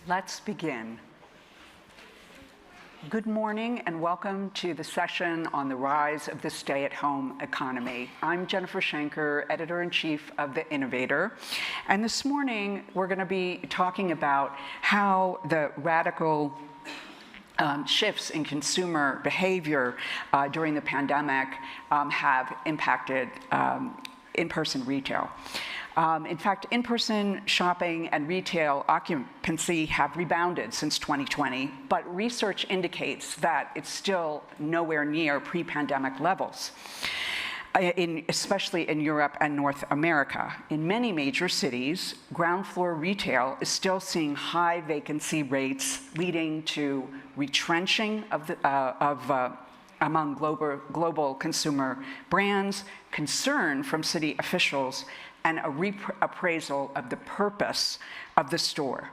Let's begin. Good morning and welcome to the session on the rise of the stay-at-home economy. I'm Jennifer Schenker, editor-in-chief of the Innovator. And this morning, we're going to be talking about how the radical shifts in consumer behavior during the pandemic have impacted in-person retail. In fact, in-person shopping and retail occupancy have rebounded since 2020, but research indicates that it's still nowhere near pre-pandemic levels, especially in Europe and North America. In many major cities, ground floor retail is still seeing high vacancy rates, leading to retrenching among global consumer brands, concern from city officials, and a reappraisal of the purpose of the store.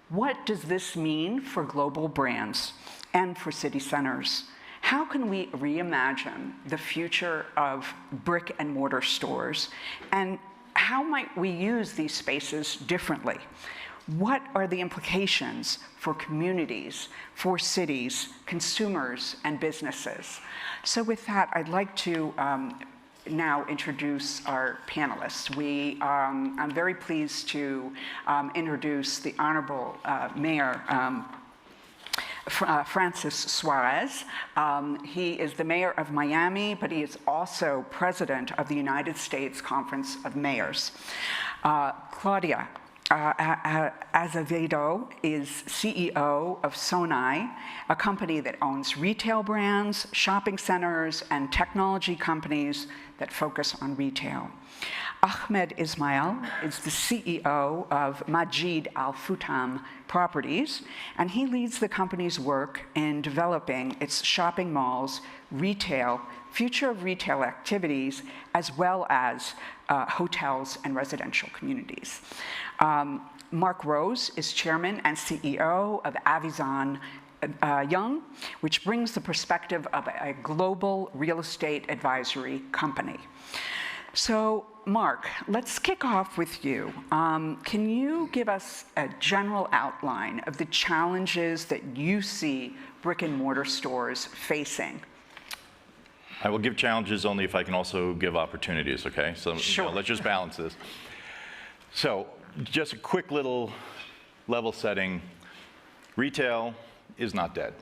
What does this mean for global brands and for city centers? How can we reimagine the future of brick-and-mortar stores, and how might we use these spaces differently? What are the implications for communities, for cities, consumers, and businesses? So with that, I'd like to now introduce our panelists. I'm very pleased to introduce the Honorable Mayor Francis Suarez. He is the mayor of Miami, but he is also president of the United States Conference of Mayors. Claudia Azevedo is CEO of Sonai, a company that owns retail brands, shopping centers, and technology companies that focus on retail. Ahmed Ismail is the CEO of Majid Al Futam Properties, and he leads the company's work in developing its shopping malls, retail, future of retail activities, as well as hotels and residential communities. Mark Rose is chairman and CEO of Avizon Young, which brings the perspective of a global real estate advisory company. So, Mark, let's kick off with you. Can you give us a general outline of the challenges that you see brick-and-mortar stores facing? I will give challenges only if I can also give opportunities, okay? So sure. Let's just balance this. So just a quick little level setting. Retail is not dead.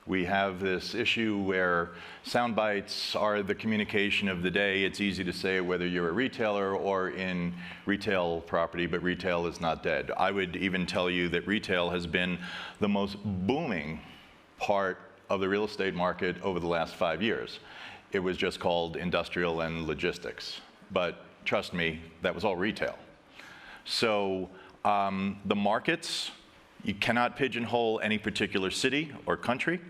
We have this issue where sound bites are the communication of the day. It's easy to say whether you're a retailer or in retail property, but retail is not dead. I would even tell you that retail has been the most booming part of the real estate market over the last 5 years. It was just called industrial and logistics. But trust me, that was all retail. So the markets, you cannot pigeonhole any particular city or country.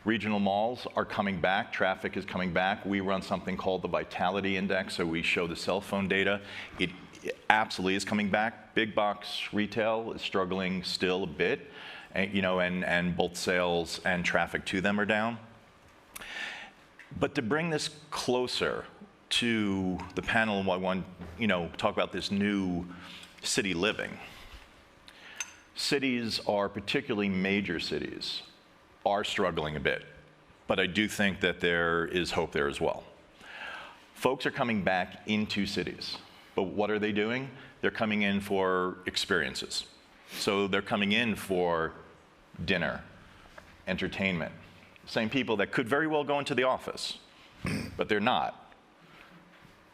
Regional malls are coming back, traffic is coming back. We run something called the Vitality Index, so we show the cell phone data. It absolutely is coming back. Big box retail is struggling still a bit, and both sales and traffic to them are down. But to bring this closer to the panel, I want talk about this new city living. Cities are, particularly major cities, are struggling a bit, but I do think that there is hope there as well. Folks are coming back into cities, but what are they doing? They're coming in for experiences. So they're coming in for dinner, entertainment. Same people that could very well go into the office, but they're not.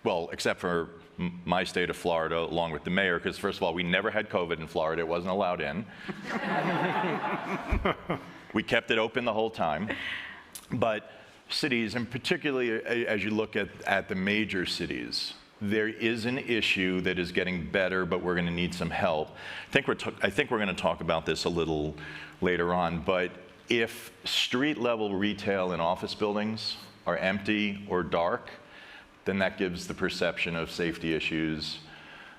Well, except for my state of Florida, along with the mayor, because first of all, we never had COVID in Florida. It wasn't allowed in. We kept it open the whole time. But cities, and particularly as you look at the major cities, there is an issue that is getting better, but we're going to need some help. I think we're going to talk about this a little later on, but if street-level retail and office buildings are empty or dark, then that gives the perception of safety issues.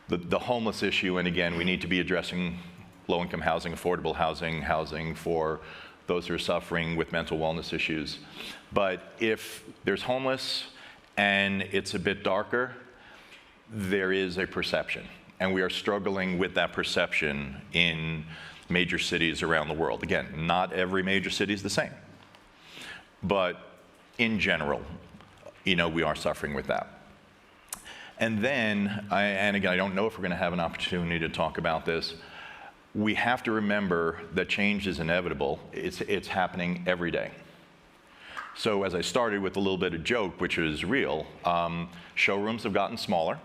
The homeless issue, and again, we need to be addressing low-income housing, affordable housing, housing for those who are suffering with mental wellness issues. But if there's homeless and it's a bit darker, there is a perception. and we are struggling with that perception in major cities around the world. Again, not every major city is the same, but in general, we are suffering with that. And then, and again, I don't know if we're going to have an opportunity to talk about this, we have to remember that change is inevitable. It's happening every day. So as I started with a little bit of joke, which is real, showrooms have gotten smaller.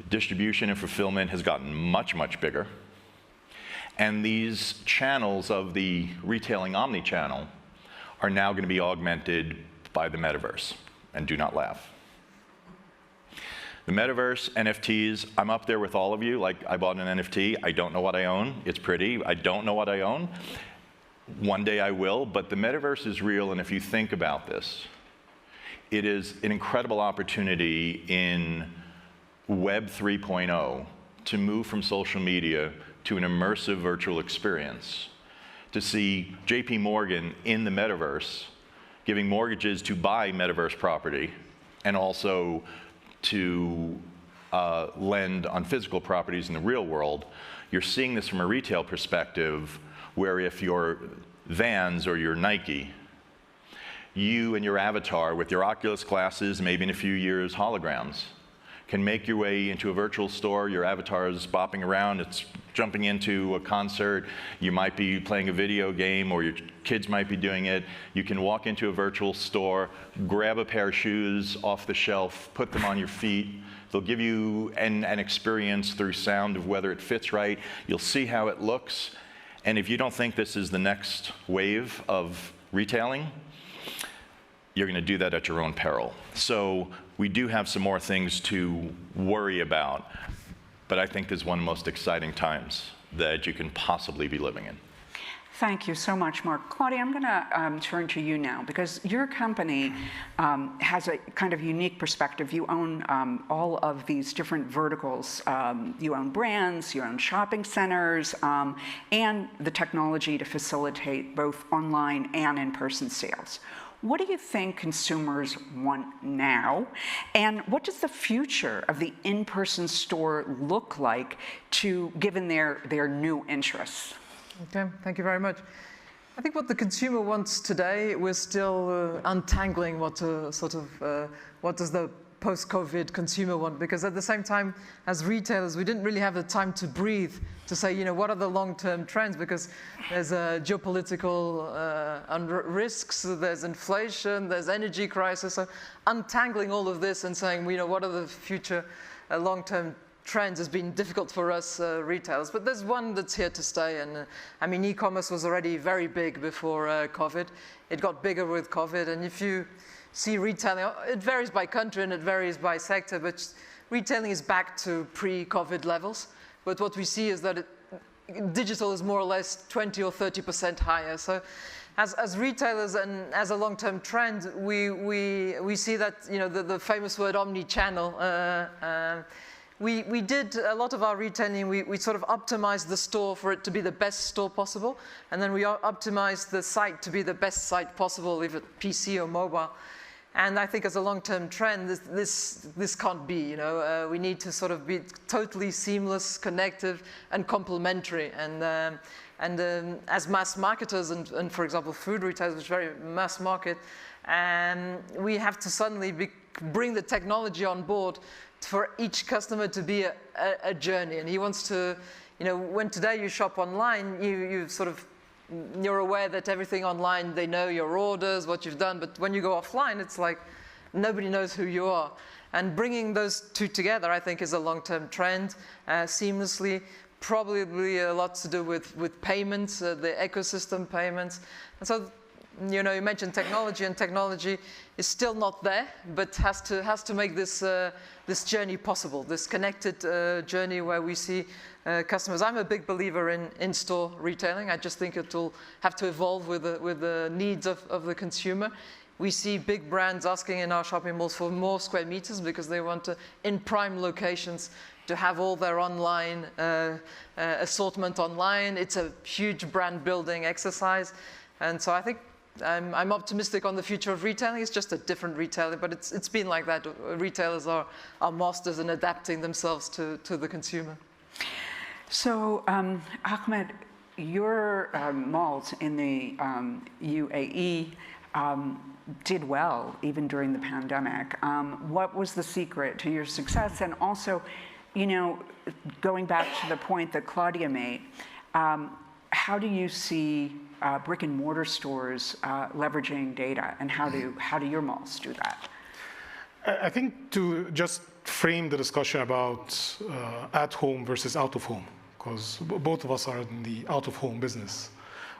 Distribution and fulfillment has gotten much, much bigger. And these channels of the retailing omni-channel are now going to be augmented by the metaverse. And do not laugh. The metaverse, NFTs, I'm up there with all of you. Like, I bought an NFT. I don't know what I own. It's pretty. I don't know what I own. One day I will, but the metaverse is real, and if you think about this, it is an incredible opportunity in Web 3.0 to move from social media to an immersive virtual experience, to see JP Morgan in the metaverse giving mortgages to buy metaverse property and also to lend on physical properties in the real world. You're seeing this from a retail perspective, where if you're Vans or you're Nike, you and your avatar with your Oculus glasses, maybe in a few years holograms, can make your way into a virtual store. Your avatar is bopping around, it's jumping into a concert, you might be playing a video game, or your kids might be doing it. You can walk into a virtual store, grab a pair of shoes off the shelf, put them on your feet. They'll give you an experience through sound of whether it fits right. You'll see how it looks. And if you don't think this is the next wave of retailing, you're going to do that at your own peril. So we do have some more things to worry about, but I think this is one of the most exciting times that you can possibly be living in. Thank you so much, Mark. Claudia, I'm going to turn to you now, because your company has a kind of unique perspective. You own all of these different verticals. You own brands, you own shopping centers, and the technology to facilitate both online and in-person sales. What do you think consumers want now? And what does the future of the in-person store look like, given their new interests? Okay, thank you very much. I think what the consumer wants today, we're still untangling what does the post-COVID consumer want, because at the same time, as retailers, we didn't really have the time to breathe, to say, what are the long-term trends, because there's geopolitical risks, there's inflation, there's energy crisis, so untangling all of this and saying, what are the future long-term trends has been difficult for us retailers, but there's one that's here to stay. And e-commerce was already very big before COVID. It got bigger with COVID, and if you see retailing, it varies by country and it varies by sector, but retailing is back to pre-COVID levels. But what we see is that digital is more or less 20 or 30% higher. So as retailers and as a long-term trend, we see that the famous word omni-channel. We did a lot of our retailing, we sort of optimized the store for it to be the best store possible, and then we optimized the site to be the best site possible, if it's PC or mobile. And I think as a long-term trend, this can't be, we need to sort of be totally seamless, connective, and complementary. And as mass marketers, and for example, food retailers, which is very mass market, we have to suddenly bring the technology on board for each customer to be a journey. And he wants to, when today you shop online, you're aware that everything online, they know your orders, what you've done, but when you go offline, it's like nobody knows who you are. And bringing those two together, I think, is a long-term trend, seamlessly, probably a lot to do with payments, the ecosystem payments. And so, you mentioned technology, and technology is still not there, but has to make this journey possible, this connected journey where we see customers. I'm a big believer in in-store retailing. I just think it will have to evolve with the needs of the consumer. We see big brands asking in our shopping malls for more square meters because they want to, in prime locations, to have all their online assortment online. It's a huge brand building exercise, and so I think I'm optimistic on the future of retailing. It's just a different retailer, but it's been like that. Retailers are masters in adapting themselves to the consumer. So, Ahmed, your malls in the UAE did well even during the pandemic. What was the secret to your success? And also, you know, going back to the point that Claudia made, how do you see brick and mortar stores leveraging data, and how do your malls do that? I think to just frame the discussion about at home versus out of home, because both of us are in the out of home business.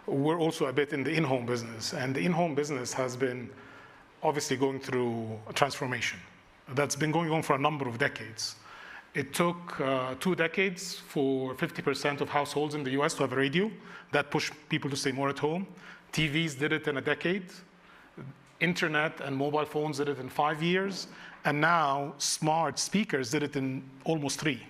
We're also a bit in the in-home business, and the in-home business has been obviously going through a transformation that's been going on for a number of decades. It took 2 decades for 50% of households in the US to have a radio. That pushed people to stay more at home. TVs did it in a decade. Internet and mobile phones did it in 5 years. And now smart speakers did it in almost 3.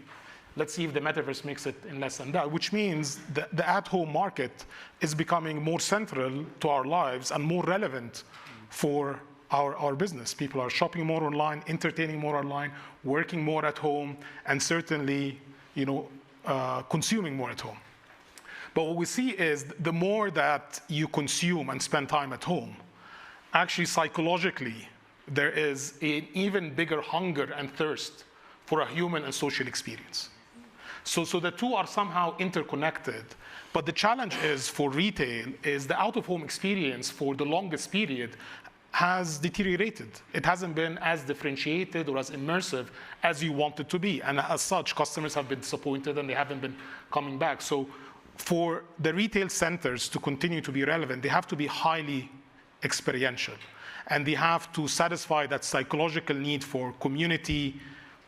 Let's see if the metaverse makes it in less than that, which means that the at-home market is becoming more central to our lives and more relevant for our business. People are shopping more online, entertaining more online, working more at home, and certainly, you know, consuming more at home. But what we see is the more that you consume and spend time at home, actually psychologically, there is an even bigger hunger and thirst for a human and social experience. So the two are somehow interconnected. But the challenge is for retail is the out-of-home experience for the longest period has deteriorated. It hasn't been as differentiated or as immersive as you want it to be. And as such, customers have been disappointed and they haven't been coming back. So for the retail centers to continue to be relevant, they have to be highly experiential. And they have to satisfy that psychological need for community,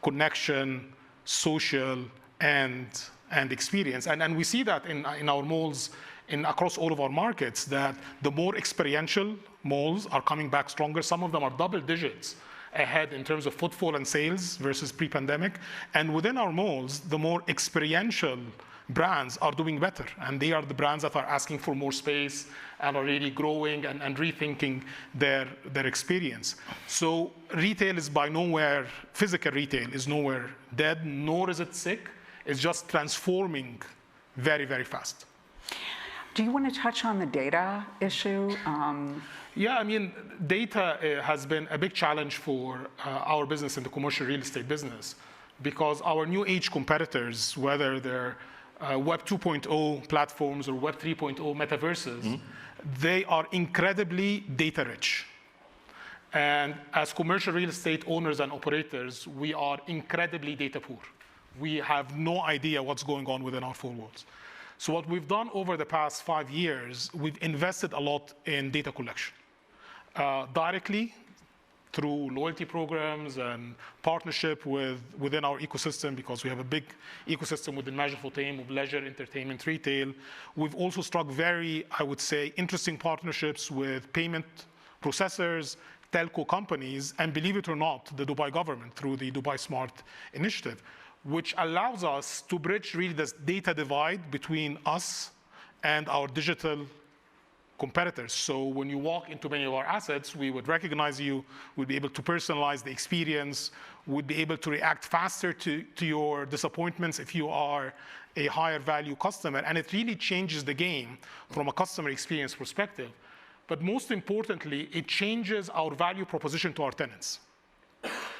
connection, social, and experience. And we see that in our malls across all of our markets, that the more experiential malls are coming back stronger. Some of them are double digits ahead in terms of footfall and sales versus pre-pandemic. And within our malls, the more experiential brands are doing better. And they are the brands that are asking for more space and are really growing and rethinking their experience. So retail is by nowhere, physical retail is nowhere dead, nor is it sick. It's just transforming very, very fast. Do you want to touch on the data issue? Yeah, I mean, data has been a big challenge for our business in the commercial real estate business, because our new age competitors, whether they're Web 2.0 platforms or Web 3.0 metaverses, they are incredibly data rich. And as commercial real estate owners and operators, we are incredibly data poor. We have no idea what's going on within our four walls. So what we've done over the past 5 years, we've invested a lot in data collection, directly through loyalty programs and partnership within our ecosystem, because we have a big ecosystem within Majid of leisure, entertainment, retail. We've also struck very, I would say, interesting partnerships with payment processors, telco companies, and believe it or not, the Dubai government through the Dubai Smart Initiative, which allows us to bridge really this data divide between us and our digital competitors. So when you walk into many of our assets, we would recognize you, we'd be able to personalize the experience, we'd be able to react faster to your disappointments if you are a higher value customer. And it really changes the game from a customer experience perspective. But most importantly, it changes our value proposition to our tenants.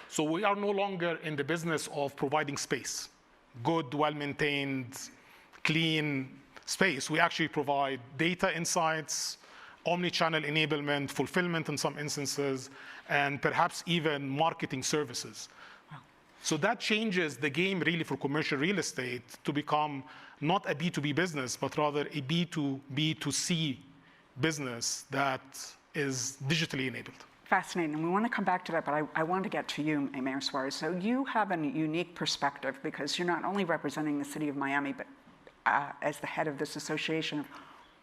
So we are no longer in the business of providing space, good, well-maintained, clean space. We actually provide data insights, omni-channel enablement, fulfillment in some instances, and perhaps even marketing services. So that changes the game really for commercial real estate to become not a B2B business, but rather a B2B2C business that is digitally enabled. Fascinating. And we want to come back to that, but I want to get to you, Mayor Suarez. So you have a unique perspective because you're not only representing the city of Miami, but as the head of this association of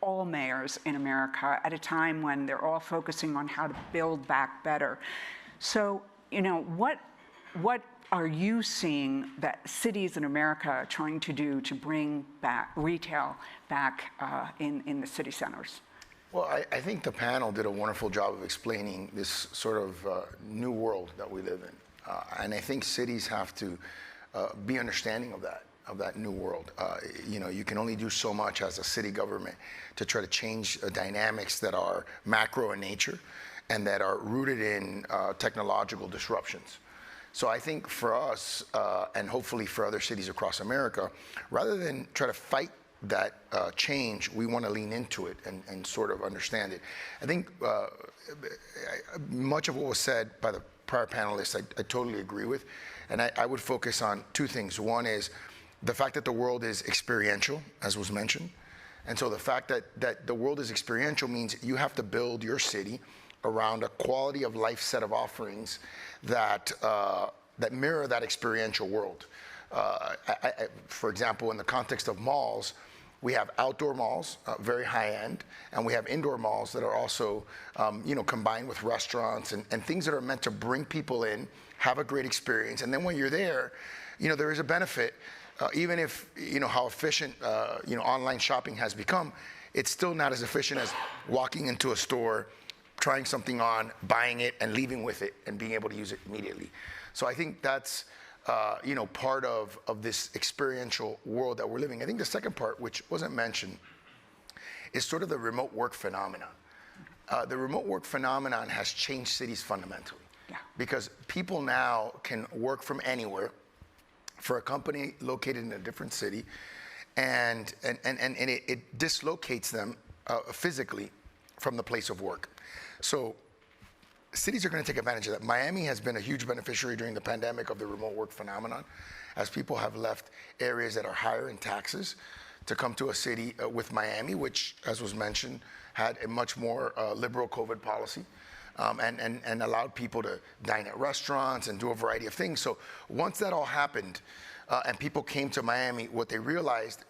all mayors in America at a time when they're all focusing on how to build back better. So, you know, what are you seeing that cities in America are trying to do to bring back retail back in the city centers? Well, I think the panel did a wonderful job of explaining this sort of new world that we live in. And I think cities have to be understanding of that new world. You can only do so much as a city government to try to change dynamics that are macro in nature and that are rooted in technological disruptions. So I think for us, and hopefully for other cities across America, rather than try to fight that change, we want to lean into it and sort of understand it. I think much of what was said by the prior panelists, I totally agree with. And I would focus on two things. One is the fact that the world is experiential, as was mentioned. And so the fact that the world is experiential means you have to build your city around a quality of life set of offerings that mirror that experiential world. For example, in the context of malls, we have outdoor malls, very high end, and we have indoor malls that are also, combined with restaurants and things that are meant to bring people in, have a great experience, and then when you're there, there is a benefit, even if how efficient online shopping has become. It's still not as efficient as walking into a store, trying something on, buying it, and leaving with it, and being able to use it immediately. So I think that's part of this experiential world that we're living. I think the second part, which wasn't mentioned, is sort of the remote work phenomenon. The remote work phenomenon has changed cities fundamentally. Yeah. Because people now can work from anywhere for a company located in a different city, and it dislocates them physically from the place of work. So cities are going to take advantage of that. Miami has been a huge beneficiary during the pandemic of the remote work phenomenon, as people have left areas that are higher in taxes to come to a city with Miami, which, as was mentioned, had a much more liberal COVID policy, and allowed people to dine at restaurants and do a variety of things. So once that all happened, and people came to Miami, what they realized,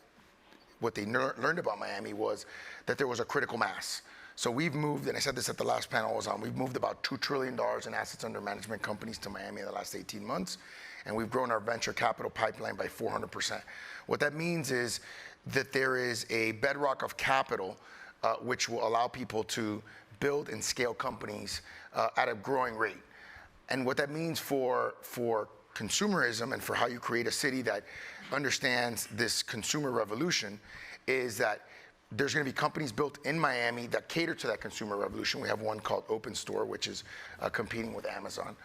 what they learned about Miami was that there was a critical mass. So we've moved, and I said this at the last panel I was on, we've moved about $2 trillion in assets under management companies to Miami in the last 18 months, and we've grown our venture capital pipeline by 400%. What that means is that there is a bedrock of capital which will allow people to build and scale companies at a growing rate. And what that means for consumerism and for how you create a city that understands this consumer revolution is that there's going to be companies built in Miami that cater to that consumer revolution. We have one called Open Store, which is competing with Amazon.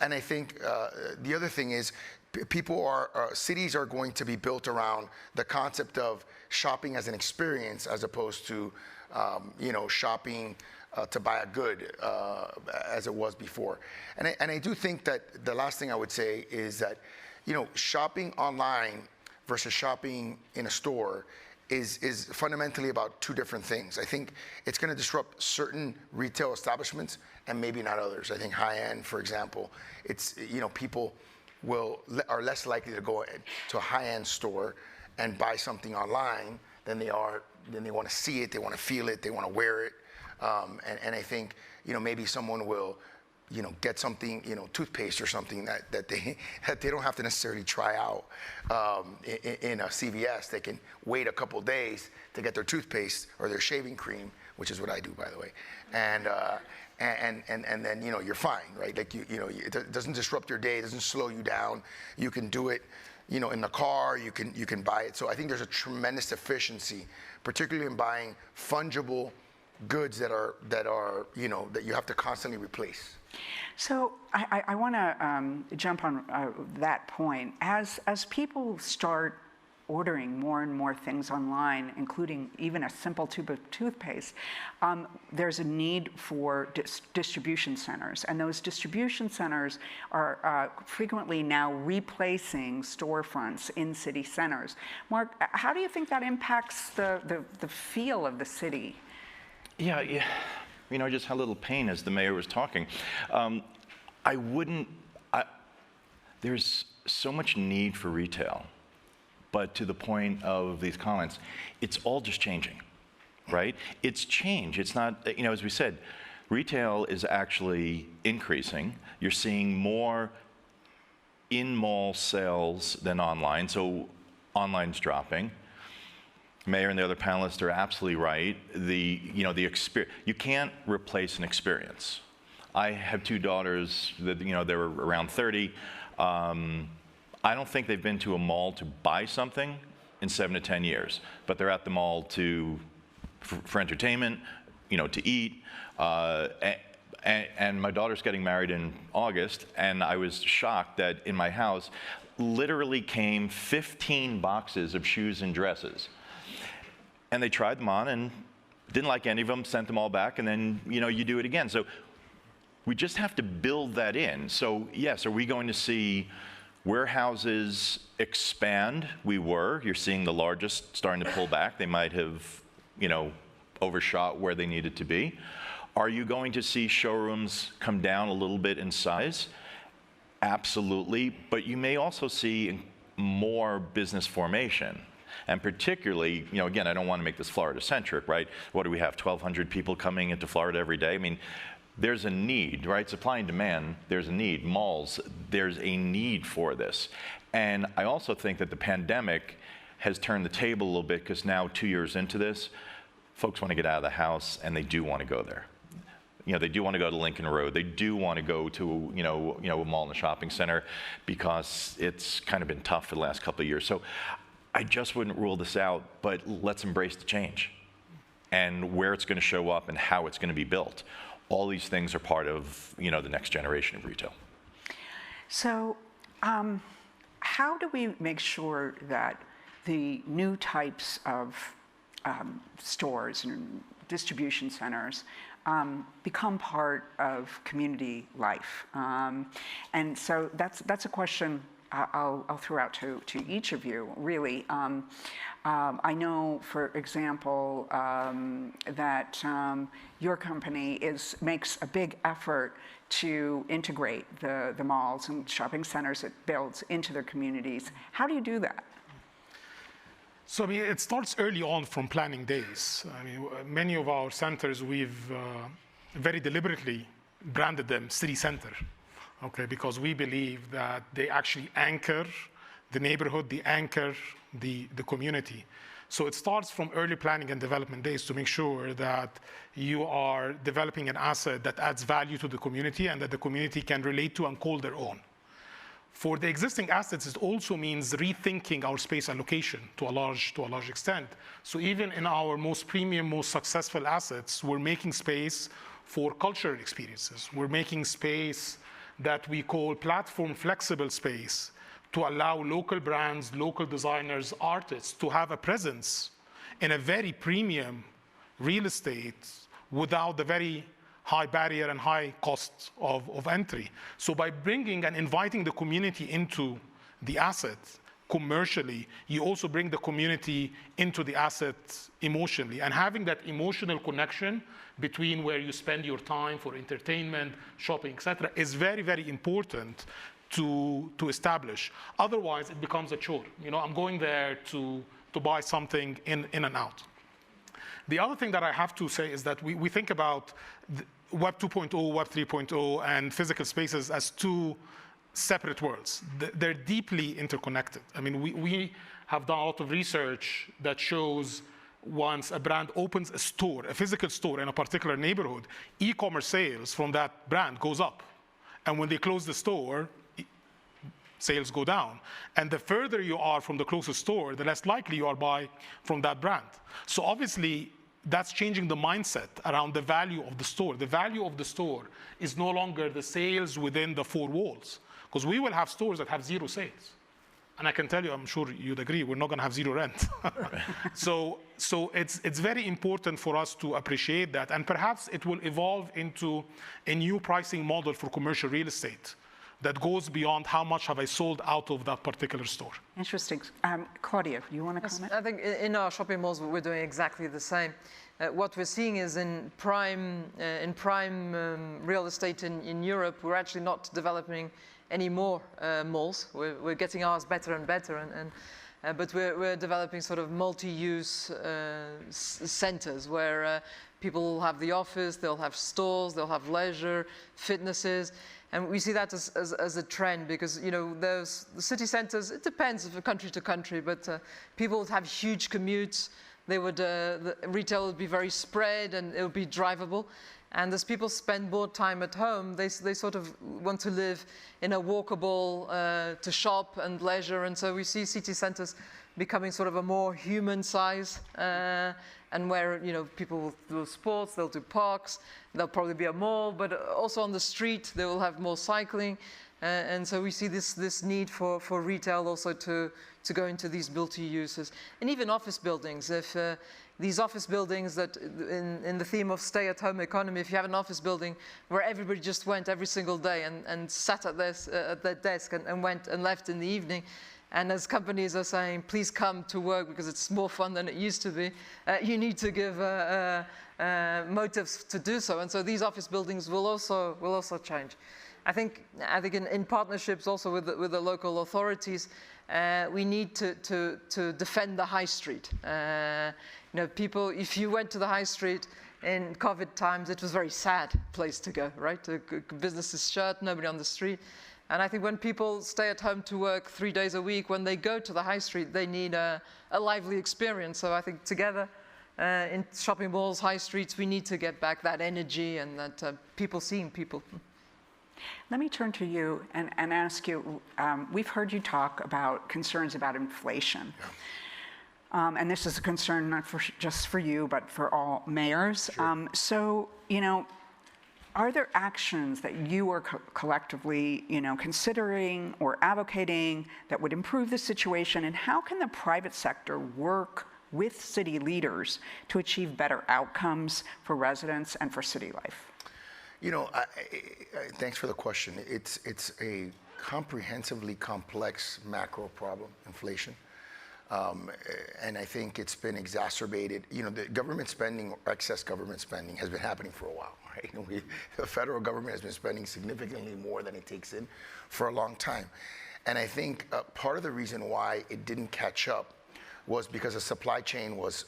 And I think the other thing is cities are going to be built around the concept of shopping as an experience as opposed to, shopping to buy a good as it was before. And I do think that the last thing I would say is that, shopping online versus shopping in a store is fundamentally about two different things. I think it's going to disrupt certain retail establishments and maybe not others. I think high-end, for example, it's, people are less likely to go to a high-end store and buy something online than they want to see it, they want to feel it, they want to wear it. And I think, maybe someone will get something, toothpaste or something that they don't have to necessarily try out in a CVS. They can wait a couple days to get their toothpaste or their shaving cream, which is what I do, by the way, and then you're fine, right? Like it doesn't disrupt your day, it doesn't slow you down. You can do it, in the car. You can buy it. So I think there's a tremendous efficiency, particularly in buying fungible goods that you have to constantly replace. So I want to jump on that point. As people start ordering more and more things online, including even a simple tube of toothpaste, there's a need for distribution centers. And those distribution centers are frequently now replacing storefronts in city centers. Mark, how do you think that impacts the feel of the city? Yeah. I just had a little pain as the mayor was talking. There's so much need for retail, but to the point of these comments, it's all just changing, right? It's change. It's not, as we said, retail is actually increasing. You're seeing more in-mall sales than online, so online's dropping. Mayor and the other panelists are absolutely right. The experience, you can't replace an experience. I have 2 daughters that, they were around 30. I don't think they've been to a mall to buy something in 7 to 10 years, but they're at the mall for entertainment, to eat. And my daughter's getting married in August, and I was shocked that in my house literally came 15 boxes of shoes and dresses. And they tried them on and didn't like any of them, sent them all back, and then, you do it again. So we just have to build that in. So yes, are we going to see warehouses expand? We were. You're seeing the largest starting to pull back. They might have, overshot where they needed to be. Are you going to see showrooms come down a little bit in size? Absolutely, but you may also see more business formation. And particularly, again, I don't want to make this Florida-centric, right? What do we have, 1,200 people coming into Florida every day? I mean, there's a need, right? Supply and demand, there's a need. Malls, there's a need for this. And I also think that the pandemic has turned the table a little bit, because now 2 years into this, folks want to get out of the house and they do want to go there. They do want to go to Lincoln Road. They do want to go to, a mall and a shopping center, because it's kind of been tough for the last couple of years. So I just wouldn't rule this out, but let's embrace the change and where it's going to show up and how it's going to be built. All these things are part of, the next generation of retail. So how do we make sure that the new types of stores and distribution centers become part of community life? And so that's a question I'll throw out to each of you, really. I know, for example, that your company makes a big effort to integrate the malls and shopping centers it builds into their communities. How do you do that? So it starts early on from planning days. Many of our centers, we've very deliberately branded them city center, okay? Because we believe that they actually anchor the neighborhood, they anchor the community. So it starts from early planning and development days to make sure that you are developing an asset that adds value to the community and that the community can relate to and call their own. For the existing assets, it also means rethinking our space allocation to a large extent. So even in our most premium, most successful assets, we're making space for cultural experiences. We're making space that we call platform flexible space to allow local brands, local designers, artists to have a presence in a very premium real estate without the very high barrier and high cost of entry. So by bringing and inviting the community into the asset commercially, you also bring the community into the asset emotionally. And having that emotional connection between where you spend your time for entertainment, shopping, etc., is very, very important to establish. Otherwise, it becomes a chore. I'm going there to buy something in and out. The other thing that I have to say is that we think about Web 2.0, Web 3.0, and physical spaces as two separate worlds. They're deeply interconnected. We have done a lot of research that shows once a brand opens a store, a physical store in a particular neighborhood, e-commerce sales from that brand goes up. And when they close the store, sales go down. And the further you are from the closest store, the less likely you are buy from that brand. So obviously, that's changing the mindset around the value of the store. The value of the store is no longer the sales within the four walls, because we will have stores that have zero sales. And I can tell you, I'm sure you'd agree, we're not going to have zero rent. So it's very important for us to appreciate that. And perhaps it will evolve into a new pricing model for commercial real estate that goes beyond how much have I sold out of that particular store. Interesting. Claudia, you want to comment? I think in our shopping malls, we're doing exactly the same. What we're seeing is in prime real estate in Europe, we're actually not developing any more malls. We're getting ours better and better, but we're developing sort of multi-use centers where people will have the office, they'll have stores, they'll have leisure, fitnesses. And we see that as a trend because, those city centers, it depends from country to country, but people have huge commutes. the retail would be very spread and it would be drivable. And as people spend more time at home, they sort of want to live in a walkable, to shop and leisure. And so we see city centers becoming sort of a more human size, and where, you know, people will do sports, they'll do parks, there'll probably be a mall, but also on the street, they will have more cycling. And so we see this need for retail also to go into these multi-uses. And even office buildings, if these office buildings that in the theme of stay-at-home economy, if you have an office building where everybody just went every single day and sat at their desk and went and left in the evening, and as companies are saying, please come to work because it's more fun than it used to be, you need to give motives to do so. And so these office buildings will also change. I think in partnerships also with the local authorities, we need to defend the high street. You know, people, if you went to the high street in COVID times, it was a very sad place to go, right? Businesses shut, nobody on the street. And I think when people stay at home to work 3 days a week, when they go to the high street, they need a lively experience. So I think together in shopping malls, high streets, we need to get back that energy and that people seeing people. Let me turn to you and ask you, we've heard you talk about concerns about inflation. Yeah. And this is a concern not just for you, but for all mayors. Sure. So, you know, are there actions that you are collectively, you know, considering or advocating that would improve the situation? And how can the private sector work with city leaders to achieve better outcomes for residents and for city life? You know, thanks for the question. It's a comprehensively complex macro problem, inflation. And I think it's been exacerbated. You know, the government spending, or excess government spending, has been happening for a while, right? The federal government has been spending significantly more than it takes in for a long time. And I think part of the reason why it didn't catch up was because the supply chain was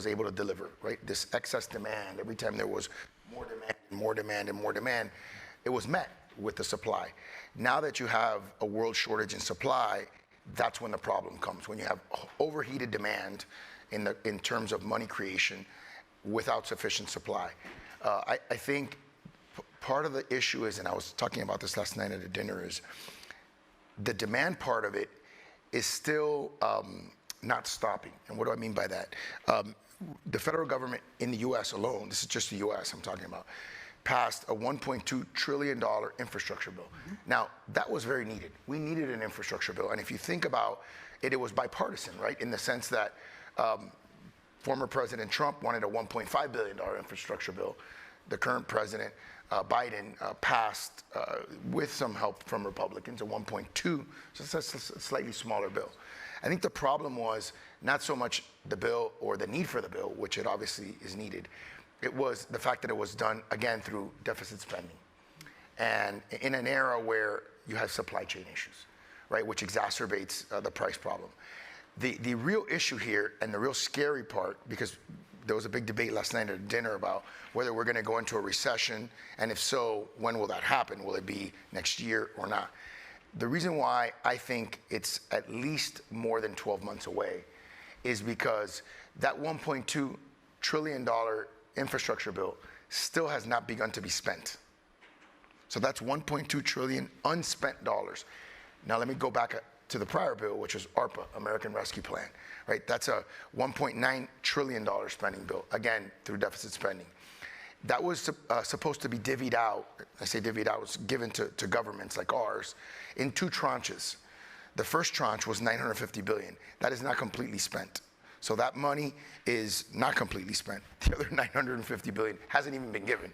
able to deliver, right? This excess demand, every time there was more demand, more demand, and more demand, it was met with the supply. Now that you have a world shortage in supply, that's when the problem comes, when you have overheated demand in terms of money creation without sufficient supply. I think part of the issue is, and I was talking about this last night at a dinner, is the demand part of it is still not stopping. And what do I mean by that? The federal government in the US alone, this is just the US I'm talking about, passed a $1.2 trillion infrastructure bill. Mm-hmm. Now, that was very needed. We needed an infrastructure bill. And if you think about it, it was bipartisan, right? In the sense that former President Trump wanted a $1.5 billion infrastructure bill. The current president, Biden, passed, with some help from Republicans, a 1.2, so that's a slightly smaller bill. I think the problem was not so much the bill or the need for the bill, which it obviously is needed. It was the fact that it was done, again, through deficit spending. And in an era where you have supply chain issues, right, which exacerbates the price problem. The real issue here, and the real scary part, because there was a big debate last night at dinner about whether we're going to go into a recession, and if so, when will that happen? Will it be next year or not? The reason why I think it's at least more than 12 months away is because that $1.2 trillion infrastructure bill still has not begun to be spent. So that's 1.2 trillion unspent dollars. Now let me go back to the prior bill, which was ARPA, American Rescue Plan, right? That's a $1.9 trillion spending bill, again, through deficit spending. That was supposed to be divvied out, I say divvied out, it was given to governments like ours in 2 tranches. The first tranche was $950 billion. That is not completely spent. So that money is not completely spent. The other $950 billion hasn't even been given.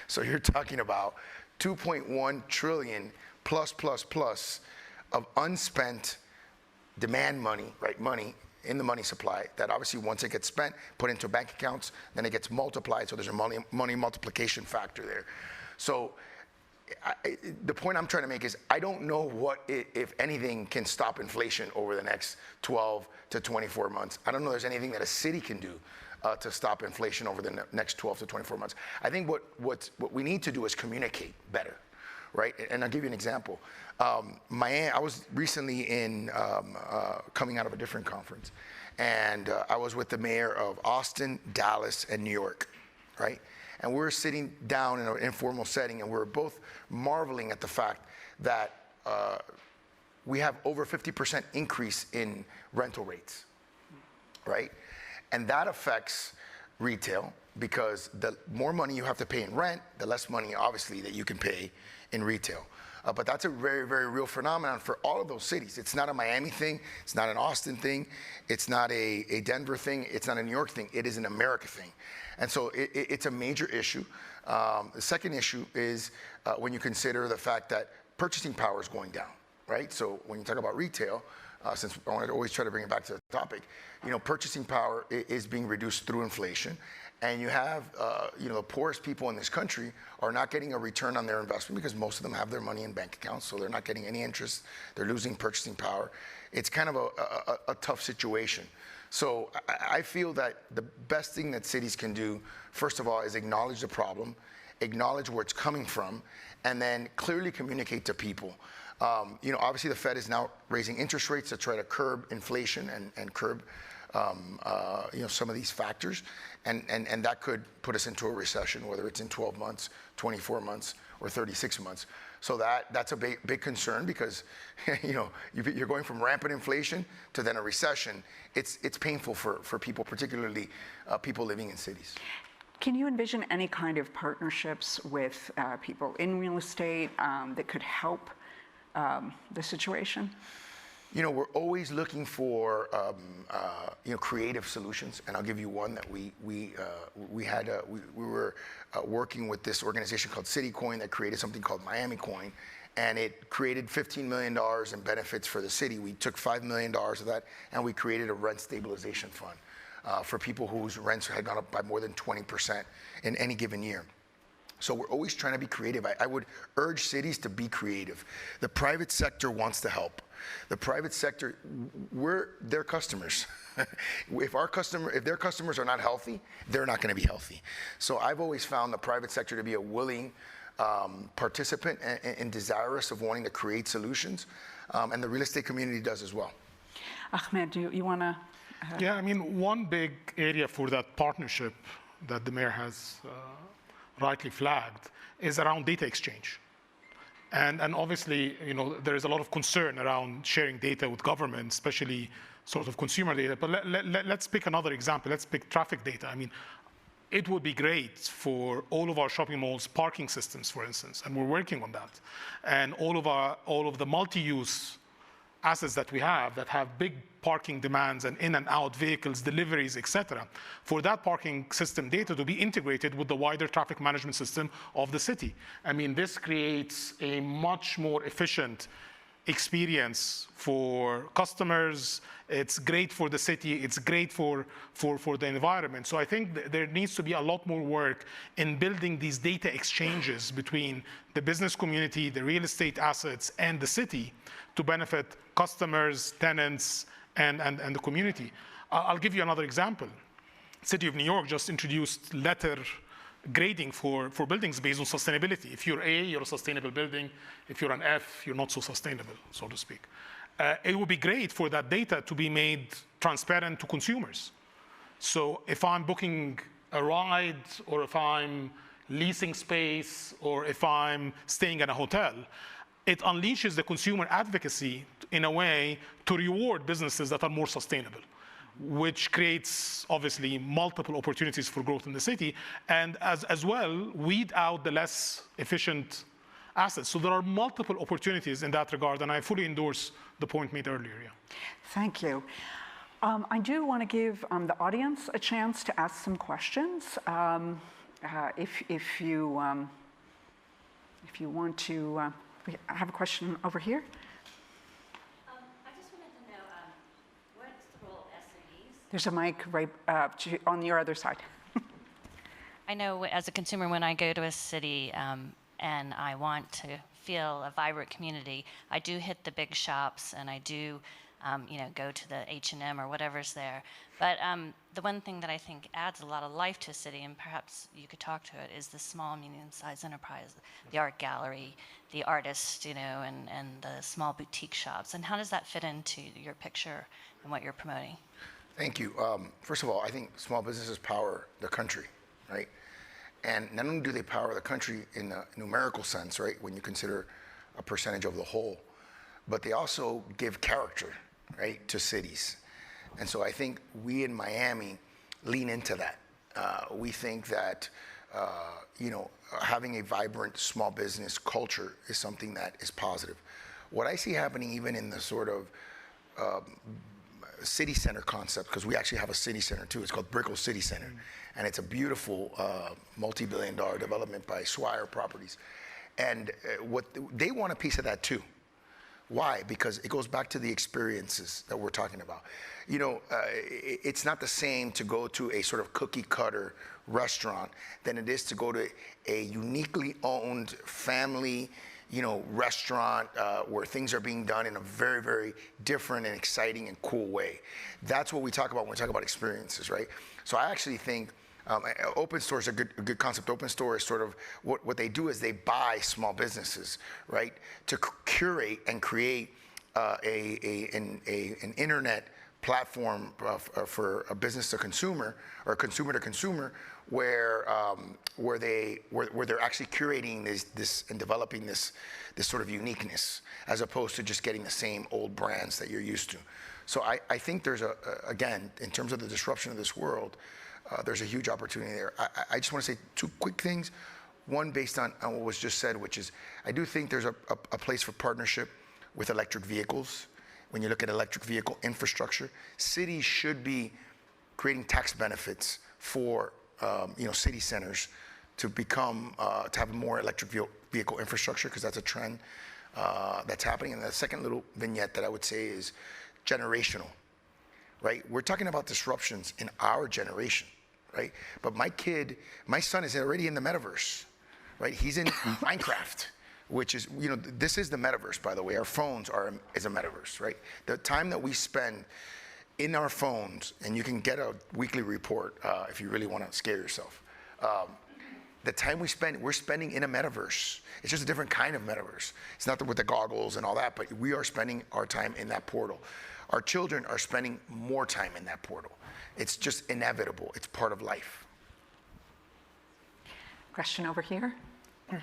So you're talking about $2.1 trillion plus of unspent demand money, right? Money in the money supply that obviously once it gets spent, put into bank accounts, then it gets multiplied. So there's a money multiplication factor there. So the point I'm trying to make is I don't know what, if anything, can stop inflation over the next 12 to 24 months. I don't know there's anything that a city can do to stop inflation over the next 12 to 24 months. I think what we need to do is communicate better, right? And I'll give you an example. I was recently coming out of a different conference, And I was with the mayor of Austin, Dallas, and New York, right? And we were sitting down in an informal setting, and we were both marveling at the fact that we have over 50% increase in rental rates, right? And that affects retail, because the more money you have to pay in rent, the less money, obviously, that you can pay in retail. But that's a very, very real phenomenon for all of those cities. It's not a Miami thing. It's not an Austin thing. It's not a Denver thing. It's not a New York thing. It is an America thing. And so it's a major issue. The second issue is when you consider the fact that purchasing power is going down, right? So when you talk about retail, since I want to always try to bring it back to the topic, purchasing power is being reduced through inflation. And you have, the poorest people in this country are not getting a return on their investment because most of them have their money in bank accounts, so they're not getting any interest. They're losing purchasing power. It's kind of a tough situation. So I feel that the best thing that cities can do, first of all, is acknowledge the problem, acknowledge where it's coming from, and then clearly communicate to people. Obviously the Fed is now raising interest rates to try to curb inflation and curb some of these factors, and that could put us into a recession, whether it's in 12 months, 24 months, or 36 months. So that's a big concern, because you're going from rampant inflation to then a recession. It's painful for people, particularly people living in cities. Can you envision any kind of partnerships with people in real estate that could help the situation? We're always looking for creative solutions, and I'll give you one that we were working with this organization called CityCoin that created something called Miami Coin, and it created $15 million in benefits for the city. We took $5 million of that, and we created a rent stabilization fund for people whose rents had gone up by more than 20% in any given year. So we're always trying to be creative. I would urge cities to be creative. The private sector wants to help. The private sector, we're their customers. If their customers are not healthy, they're not going to be healthy. So I've always found the private sector to be a willing participant and desirous of wanting to create solutions, and the real estate community does as well. Ahmed, do you want to? Yeah, one big area for that partnership that the mayor has rightly flagged is around data exchange. And obviously, there is a lot of concern around sharing data with government, especially sort of consumer data. But let's pick another example. Let's pick traffic data. It would be great for all of our shopping malls parking systems, for instance, and we're working on that. And all of the multi-use assets that we have that have big parking demands and in and out vehicles, deliveries, etc. For that parking system data to be integrated with the wider traffic management system of the city. This creates a much more efficient experience for customers. It's great for the city. It's great for the environment. So I think there needs to be a lot more work in building these data exchanges between the business community, the real estate assets, and the city to benefit customers, tenants, and the community. I'll give you another example. City of New York just introduced letter grading for buildings based on sustainability. If you're A, you're a sustainable building. If you're an F, you're not so sustainable, so to speak. It would be great for that data to be made transparent to consumers. So if I'm booking a ride, or if I'm leasing space, or if I'm staying in a hotel, it unleashes the consumer advocacy in a way to reward businesses that are more sustainable, which creates obviously multiple opportunities for growth in the city, and as well weed out the less efficient assets. So there are multiple opportunities in that regard, and I fully endorse the point made earlier. Yeah. Thank you. I do want to give the audience a chance to ask some questions. If you want to, I have a question over here. I just wanted to know, what's the role of SMEs? There's a mic right on your other side. I know as a consumer, when I go to a city and I want to feel a vibrant community, I do hit the big shops and I do go to the H&M or whatever's there. But the one thing that I think adds a lot of life to a city, and perhaps you could talk to it, is the small, medium-sized enterprise, the art gallery, the artist, and the small boutique shops. And how does that fit into your picture and what you're promoting? Thank you. First of all, I think small businesses power the country, right? And not only do they power the country in a numerical sense, right, when you consider a percentage of the whole, but they also give character, right, to cities. And so I think we in Miami lean into that. We think that, having a vibrant small business culture is something that is positive. What I see happening even in the sort of city center concept, because we actually have a city center too, it's called Brickell City Center. And it's a beautiful multi-billion-dollar development by Swire Properties. And they want a piece of that too. Why? Because it goes back to the experiences that we're talking about. It's not the same to go to a sort of cookie cutter restaurant than it is to go to a uniquely owned family, restaurant where things are being done in a very, very different and exciting and cool way. That's what we talk about when we talk about experiences, right? So I actually think open store is a good concept. Open store is sort of what they do is they buy small businesses, right, to curate and create an internet platform for a business to consumer or consumer to consumer, where they're actually curating this and developing this sort of uniqueness, as opposed to just getting the same old brands that you're used to. So I think there's again, in terms of the disruption of this world, there's a huge opportunity there. I just want to say two quick things. One, based on what was just said, which is I do think there's a place for partnership with electric vehicles. When you look at electric vehicle infrastructure, cities should be creating tax benefits for city centers to to have more electric vehicle infrastructure, because that's a trend that's happening. And the second little vignette that I would say is generational, right? We're talking about disruptions in our generation, right? But my son is already in the metaverse, right? He's in Minecraft, which is, this is the metaverse, by the way. Our phones is a metaverse, right? The time that we spend in our phones, and you can get a weekly report if you really want to scare yourself. The time we're spending in a metaverse. It's just a different kind of metaverse. It's not with the goggles and all that, but we are spending our time in that portal. Our children are spending more time in that portal. It's just inevitable. It's part of life. Question over here. For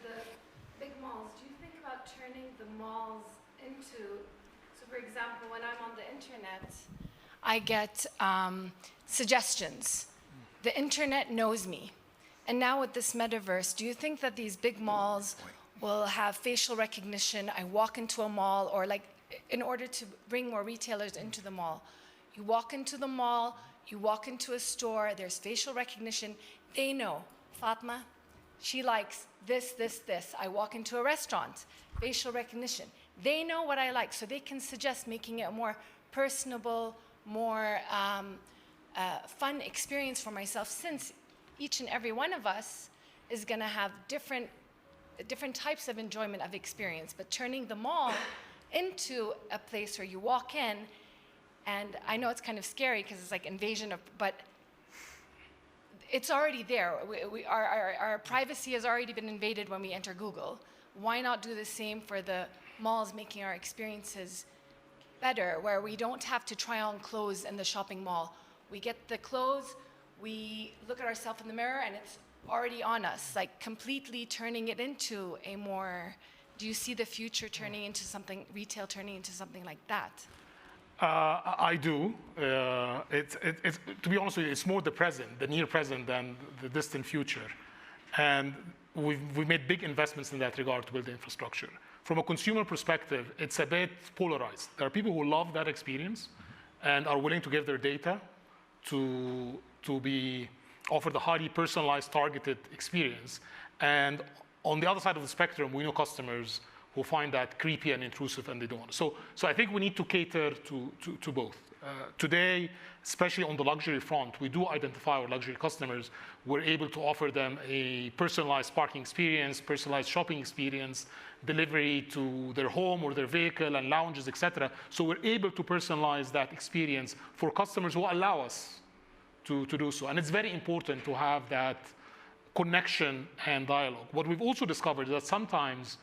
the big malls, do you think about turning the malls into, so for example, when I'm on the internet, I get suggestions. The internet knows me. And now with this metaverse, do you think that these big malls will have facial recognition? I walk into a mall, or like, in order to bring more retailers into the mall, you walk into the mall, you walk into a store, there's facial recognition. They know, Fatma, she likes this, this, this. I walk into a restaurant, facial recognition. They know what I like, so they can suggest making it a more personable, more fun experience for myself, since each and every one of us is gonna have different types of enjoyment of experience. But turning the mall into a place where you walk in, and I know it's kind of scary because it's like invasion of, but it's already there. Our privacy has already been invaded when we enter Google. Why not do the same for the malls, making our experiences better, where we don't have to try on clothes in the shopping mall. We get the clothes, we look at ourselves in the mirror, and it's already on us, like completely turning it into a more, do you see the future turning into something, retail turning into something like that? I do. It's, to be honest with you, it's more the present, the near present, than the distant future. And we've made big investments in that regard to build the infrastructure. From a consumer perspective, it's a bit polarized. There are people who love that experience and are willing to give their data to be offered a highly personalized, targeted experience. And on the other side of the spectrum, we know customers who find that creepy and intrusive, and they don't want it. So I think we need to cater to both. Today, especially on the luxury front, we do identify our luxury customers. We're able to offer them a personalized parking experience, personalized shopping experience, delivery to their home or their vehicle, and lounges, etc. So we're able to personalize that experience for customers who allow us to do so. And it's very important to have that connection and dialogue. What we've also discovered is that sometimes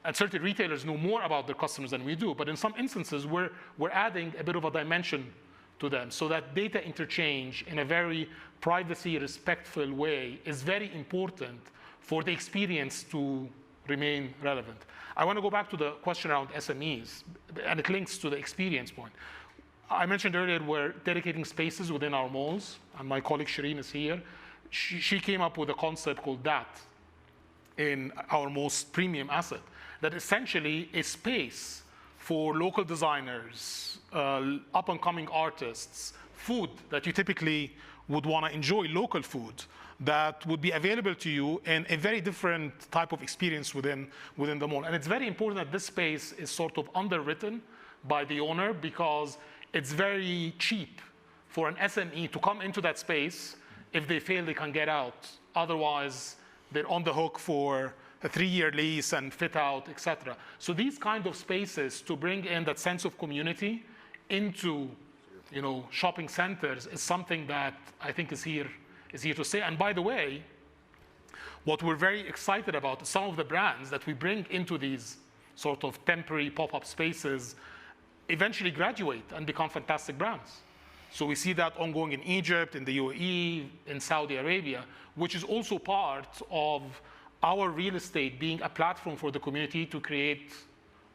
And certainly retailers know more about their customers than we do, but in some instances, we're adding a bit of a dimension to them, so that data interchange in a very privacy respectful way is very important for the experience to remain relevant. I want to go back to the question around SMEs, and it links to the experience point. I mentioned earlier we're dedicating spaces within our malls, and my colleague Shireen is here. She came up with a concept called DAT in our most premium asset, that essentially is space for local designers, up-and-coming artists, food that you typically would want to enjoy, local food, that would be available to you in a very different type of experience within the mall. And it's very important that this space is sort of underwritten by the owner, because it's very cheap for an SME to come into that space. If they fail, they can get out. Otherwise, they're on the hook for a 3-year lease and fit out, et cetera. So these kind of spaces to bring in that sense of community into, shopping centers is something that I think is here to stay. And by the way, what we're very excited about is some of the brands that we bring into these sort of temporary pop-up spaces eventually graduate and become fantastic brands. So we see that ongoing in Egypt, in the UAE, in Saudi Arabia, which is also part of our real estate being a platform for the community to create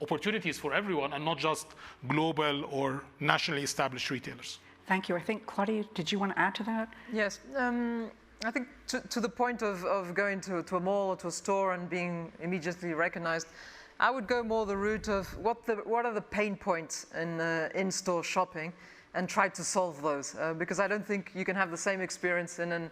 opportunities for everyone, and not just global or nationally established retailers. Thank you. I think, Claudia, did you want to add to that? Yes. I think to the point of going to a mall or to a store and being immediately recognized, I would go more the route of what are the pain points in in-store shopping, and try to solve those. Because I don't think you can have the same experience in an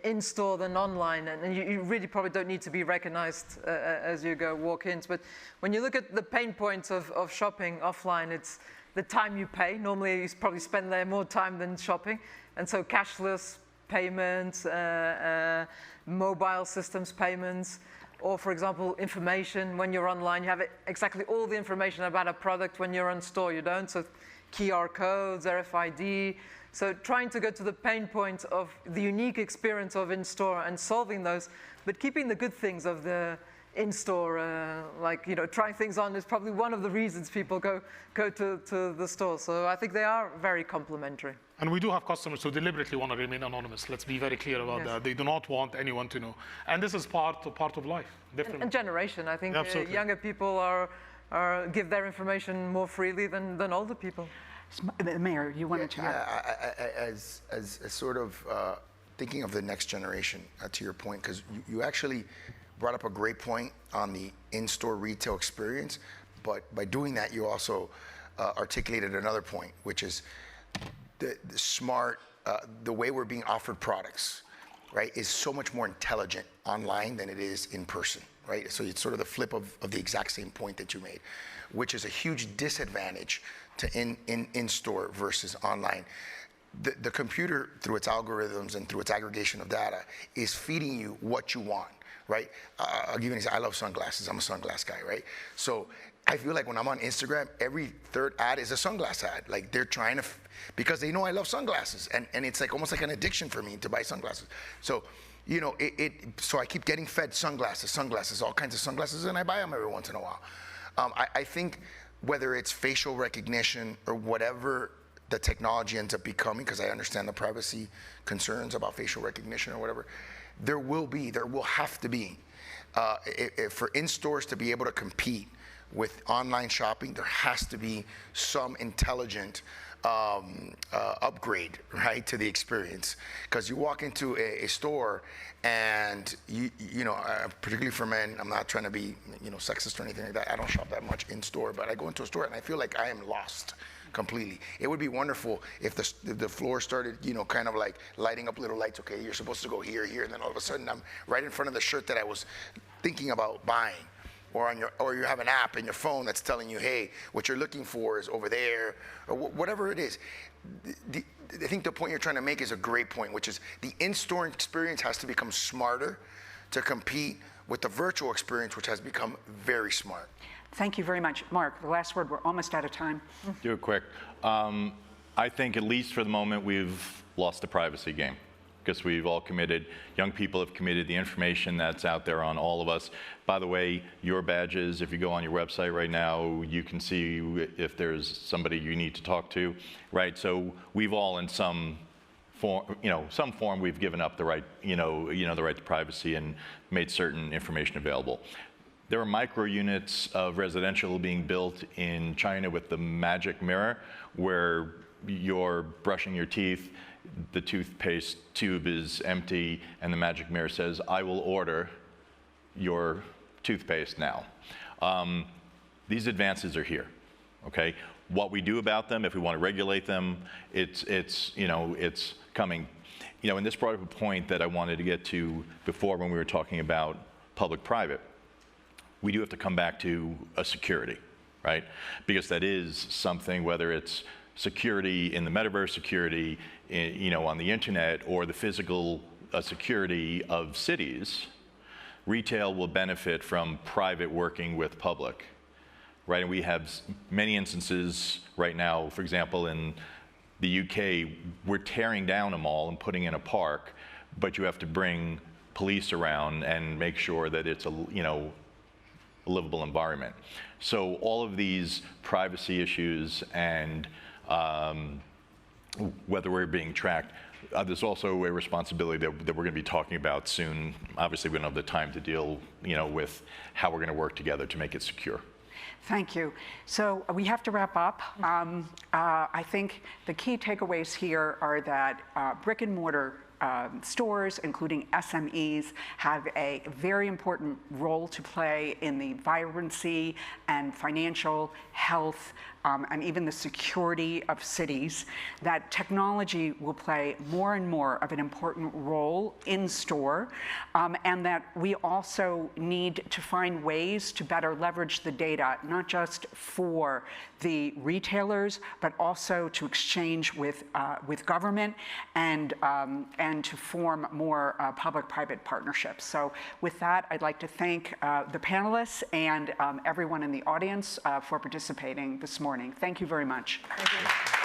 in-store than online, and you really probably don't need to be recognized as you go walk-ins. But when you look at the pain points of shopping offline, it's the time you pay. Normally you probably spend there more time than shopping, and so cashless payments, mobile systems payments, or for example, information. When you're online, you have exactly all the information about a product. When you're on store, you don't. So QR codes, RFID. So trying to go to the pain point of the unique experience of in-store and solving those, but keeping the good things of the in-store, trying things on is probably one of the reasons people go to the store. So I think they are very complementary. And we do have customers who deliberately want to remain anonymous. Let's be very clear about that. They do not want anyone to know. And this is part of life. And generation. I think younger people give their information more freely than older people. Mayor, you wanted to add? As sort of thinking of the next generation, to your point, because you actually brought up a great point on the in-store retail experience, but by doing that, you also articulated another point, which is the smart, the way we're being offered products, right, is so much more intelligent online than it is in person, right? So it's sort of the flip of the exact same point that you made, which is a huge disadvantage to in-store versus online. The computer, through its algorithms and through its aggregation of data, is feeding you what you want, right? I'll give you an example. I love sunglasses. I'm a sunglass guy, right? So I feel like when I'm on Instagram, every third ad is a sunglass ad. Like they're trying to, because they know I love sunglasses. And it's like almost like an addiction for me to buy sunglasses. So, so I keep getting fed sunglasses, all kinds of sunglasses, and I buy them every once in a while. I think whether it's facial recognition or whatever the technology ends up becoming, because I understand the privacy concerns about facial recognition or whatever, there will have to be, for in-stores to be able to compete with online shopping, there has to be some intelligent upgrade, right, to the experience. Because you walk into a store and particularly for men, I'm not trying to be sexist or anything like that. I don't shop that much in store, but I go into a store and I feel like I am lost completely. It would be wonderful if the floor started, kind of like lighting up little lights. Okay, you're supposed to go here, and then all of a sudden I'm right in front of the shirt that I was thinking about buying. Or you have an app in your phone that's telling you, hey, what you're looking for is over there, or whatever it is. I think the point you're trying to make is a great point, which is the in-store experience has to become smarter to compete with the virtual experience, which has become very smart. Thank you very much. Mark, the last word. We're almost out of time. Do it quick. I think, at least for the moment, we've lost the privacy game. because we've all committed, young people have committed the information that's out there on all of us. By the way, your badges, if you go on your website right now, you can see if there's somebody you need to talk to, right? So we've all in some form, we've given up the right, the right to privacy and made certain information available. There are micro units of residential being built in China with the magic mirror, where you're brushing your teeth, the toothpaste tube is empty, and the magic mirror says, "I will order your toothpaste now." These advances are here, okay? What we do about them, if we want to regulate them, it's coming. And this brought up a point that I wanted to get to before when we were talking about public-private. We do have to come back to a security, right? Because that is something, whether it's security in the metaverse, security on the internet, or the physical security of cities, retail will benefit from private working with public, right? And we have many instances right now, for example, in the UK, we're tearing down a mall and putting in a park, but you have to bring police around and make sure that it's a livable environment. So all of these privacy issues and whether we're being tracked, there's also a responsibility that we're going to be talking about soon. Obviously, we don't have the time to deal, with how we're going to work together to make it secure. Thank you. So we have to wrap up. I think the key takeaways here are that brick and mortar stores, including SMEs, have a very important role to play in the vibrancy and financial health and even the security of cities, that technology will play more and more of an important role in store, and that we also need to find ways to better leverage the data, not just for the retailers, but also to exchange with government and to form more public-private partnerships. So with that, I'd like to thank the panelists and everyone in the audience for participating this morning. Thank you very much. Thank you.